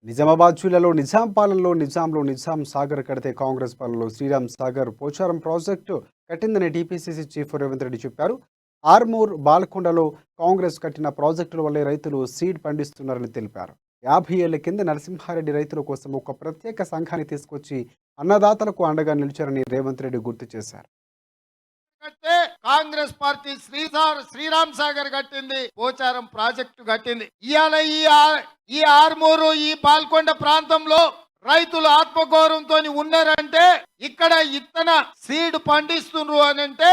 నిజామాబాద్ జిల్లాలో నిజాం పాలనలో నిజాం సాగర్ కడితే కాంగ్రెస్ పాలనలో శ్రీరామ్ సాగర్ పోచారం ప్రాజెక్టు కట్టిందని టీపీసీసీ చీఫ్ రేవంత్ రెడ్డి చెప్పారు. ఆర్మూర్ బాల్కొండలో కాంగ్రెస్ కట్టిన ప్రాజెక్టుల వల్లే రైతులు సీడ్ పండిస్తున్నారని తెలిపారు. 50 ఏళ్ల కింద నరసింహారెడ్డి రైతుల కోసం ఒక ప్రత్యేక సంఘాన్ని తీసుకొచ్చి అన్నదాతలకు అండగా నిలిచారని రేవంత్ రెడ్డి గుర్తు చేశారు. కట్టే కాంగ్రెస్ పార్టీ శ్రీరామ్ సాగర్ కట్టింది, పోచారం ప్రాజెక్టు కట్టింది. ఇవాళ ఈ ఆర్మూరు ఈ పాల్కొండ ప్రాంతంలో రైతులు ఆత్మగౌరవంతో ఉన్నారంటే ఇక్కడ ఇత్తన సీడ్ పండిస్తున్నారు అని అంటే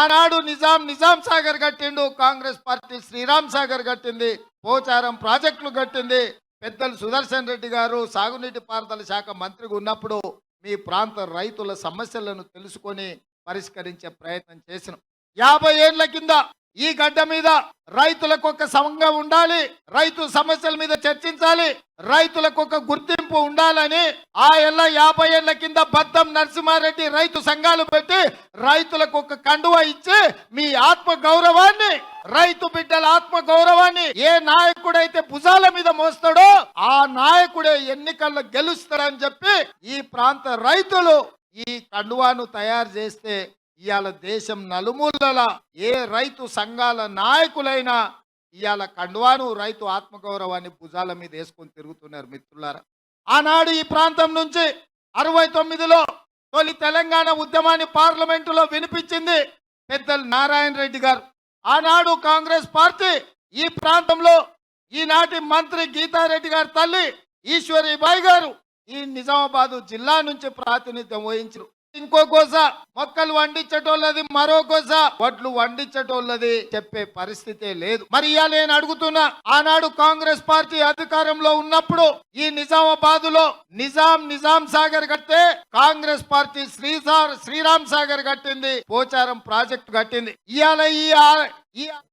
ఆనాడు నిజాం సాగర్ కట్టిండు, కాంగ్రెస్ పార్టీ శ్రీరామ్ సాగర్ కట్టింది, పోచారం ప్రాజెక్టులు కట్టింది. పెద్దలు సుదర్శన్ రెడ్డి గారు సాగునీటి పారుదల శాఖ మంత్రిగా ఉన్నప్పుడు మీ ప్రాంత రైతుల సమస్యలను తెలుసుకొని పరిష్కరించే ప్రయత్నం చేసినాం. 50 ఏళ్ల కింద ఈ గడ్డ మీద రైతులకు ఒక సంఘం ఉండాలి, రైతు సమస్యల మీద చర్చించాలి, రైతులకు ఒక గుర్తింపు ఉండాలని 50 ఏళ్ల కింద బద్దం నరసింహారెడ్డి రైతు సంఘాలు పెట్టి రైతులకు ఒక కండువ ఇచ్చి మీ ఆత్మ గౌరవాన్ని, రైతు బిడ్డల ఆత్మ గౌరవాన్ని ఏ నాయకుడైతే భుజాల మీద మోస్తాడో ఆ నాయకుడే ఎన్నికల్లో గెలుస్తాడని చెప్పి ఈ ప్రాంత రైతులు ఈ కండువాను తయారు చేస్తే ఇవాళ దేశం నలుమూలల ఏ రైతు సంఘాల నాయకులైనా ఇవాళ కండువాను రైతు ఆత్మగౌరవాన్ని భుజాల మీద వేసుకొని తిరుగుతున్నారు. మిత్రులారా, ఆనాడు ఈ ప్రాంతం నుంచి 69లో తొలి తెలంగాణ ఉద్యమాన్ని పార్లమెంటులో వినిపించింది పెద్దలు నారాయణ రెడ్డి గారు. ఆనాడు కాంగ్రెస్ పార్టీ ఈ ప్రాంతంలో ఈనాటి మంత్రి గీతారెడ్డి గారి తల్లి ఈశ్వరీబాయి గారు ఈ నిజామాబాద్ జిల్లా నుంచి ప్రాతినిధ్యం వహించారు. ఇంకో కోస మొక్కలు వండించటోళ్ళది, మరో కోస వడ్లు వండించటోళ్ళది చెప్పే పరిస్థితే లేదు. మరి ఇవాళ నేను అడుగుతున్నా, ఆనాడు కాంగ్రెస్ పార్టీ అధికారంలో ఉన్నప్పుడు ఈ నిజామాబాద్ లో నిజాం సాగర్ కట్టే కాంగ్రెస్ పార్టీ శ్రీరామ్ సాగర్ కట్టింది, పోచారం ప్రాజెక్టు కట్టింది. ఇవాళ ఈ